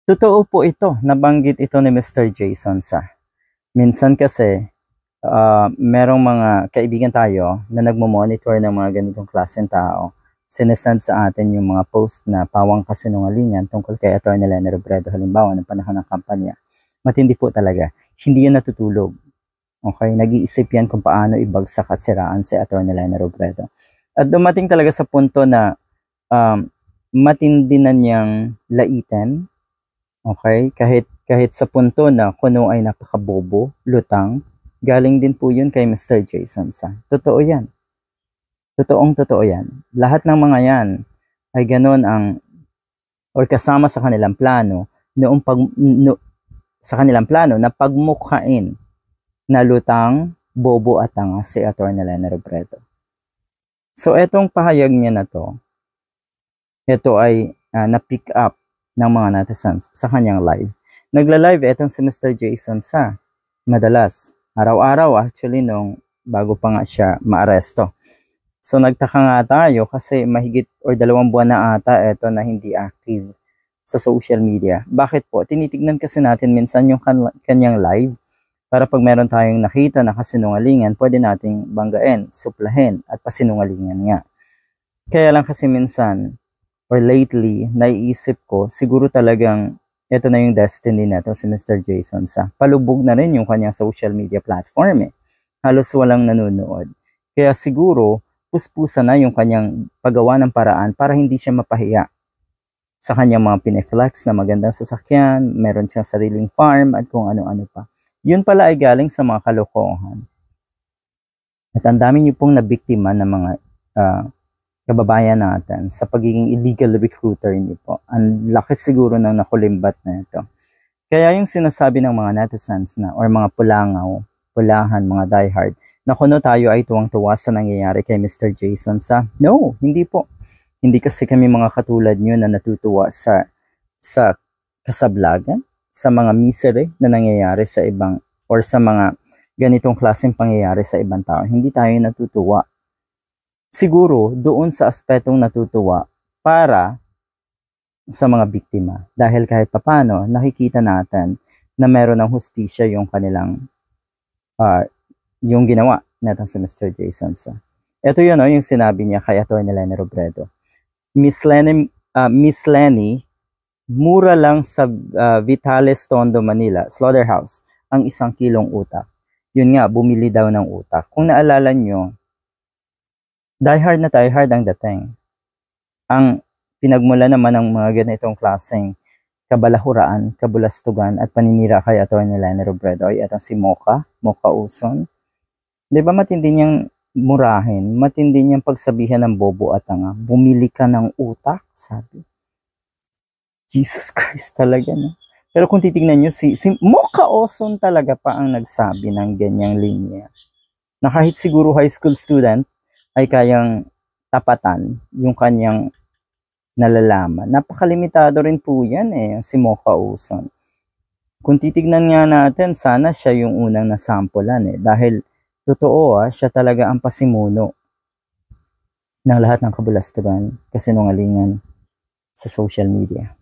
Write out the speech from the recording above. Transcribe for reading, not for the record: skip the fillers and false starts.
Totoo po ito, nabanggit ito ni Mr. Jason sa. Minsan kasi, merong mga kaibigan tayo na nagmo-monitor ng mga ganitong klaseng tao. Sinesend sa atin yung mga post na pawang kasinungalingan tungkol kay Atty. Leni Robredo, halimbawa ng panahon ng kampanya. Matindi po talaga. Hindi yan natutulog. Okay? Nag-iisip yan kung paano ibagsak at siraan si Atty. Leni Robredo. At dumating talaga sa punto na matindi na niyang laitin. Okay? Kahit sa punto na kuno ay napakabobo, lutang, galing din po yun kay Mr. Jason sa. Totoo yan. Totoo yan. Lahat ng mga yan ay ganun or kasama sa kanilang plano sa kanilang plano na pagmukhain na lutang, bobo at tanga si Atty. Leni Robredo. So etong pahayag niya na to, ito ay na-pick up ng mga netizens sa kanyang live. Nagla-live etong si Mr. Jason sa madalas, araw-araw actually nung bago pa nga siya maaresto. So nagtaka nga tayo kasi mahigit or 2 buwan na ata ito na hindi active sa social media. Bakit po? Tinitignan kasi natin minsan yung kanyang live para pag meron tayong nakita na kasinungalingan, pwede nating banggain, suplahin at pasinungalingan nga. Kaya lang kasi minsan or lately, naiisip ko siguro talagang ito na yung destiny nato si Mr. Jason sa. Palubog na rin yung kanyang social media platform eh. Halos walang nanonood. Kaya siguro puspusa na yung kanyang paggawa ng paraan para hindi siya mapahiya sa kanyang mga pineflex na magandang sasakyan, meron siyang sariling farm at kung ano-ano pa. Yun pala ay galing sa mga kalokohan. At ang dami niyo pong nabiktima ng mga kababayan natin sa pagiging illegal recruiter niyo po. Ang laki siguro ng nakulimbat na ito. Kaya yung sinasabi ng mga netizens na or mga pulahan, mga diehard, na kuno tayo ay tuwang-tuwa sa nangyayari kay Mr. Jason sa. No, hindi po. Hindi kasi kami mga katulad nyo na natutuwa sa kasablagan, sa mga misery na nangyayari sa ibang or sa mga ganitong klaseng pangyayari sa ibang tao. Hindi tayo natutuwa. Siguro doon sa aspetong natutuwa para sa mga biktima. Dahil kahit papano nakikita natin na meron ng hustisya yung kanilang yung ginawa natin sa Mr. Jason sa. Ito yun yung sinabi niya kay Atty. Leni Robredo. Miss Leni, mura lang sa Vitales Tondo, Manila, Slaughterhouse, ang 1 kilong utak. Yun nga, bumili daw ng utak. Kung naalala nyo, diehard na diehard ang dating. Ang pinagmula naman ng mga ganitong klaseng kabalahuraan, kabulastugan at paninira kay Atty. Leni Robredo ay itong si Mocha Uson. Di ba matindi niyang murahin, matindi niyang pagsabihan ng bobo at tanga, bumili ka ng utak, sabi. Jesus Christ talaga, no? Pero kung titignan niyo, si Mocha Uson talaga pa ang nagsabi ng ganyang linya. Na kahit siguro high school student ay kayang tapatan yung kanyang nalalaman. Napakalimitado rin po yan si Mocha Uson. Kung titignan nga natin, sana siya yung unang nasampulan dahil totoo siya talaga ang pasimuno ng lahat ng kabulastugan, kasinungalingan sa social media.